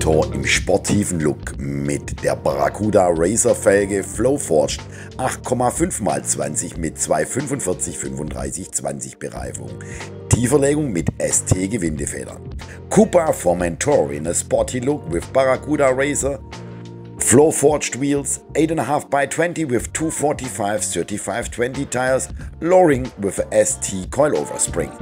Formentor im sportiven Look mit der Barracuda Razzer Felge Flow Forged 8,5×20 mit 245/35/20 Bereifung. Tieferlegung mit ST Gewindefedern. Cupra Formentor in a sporty look with Barracuda Razzer Flow Forged wheels, 8.5×20 with 245/35/20 tires, lowering with a ST coilover spring.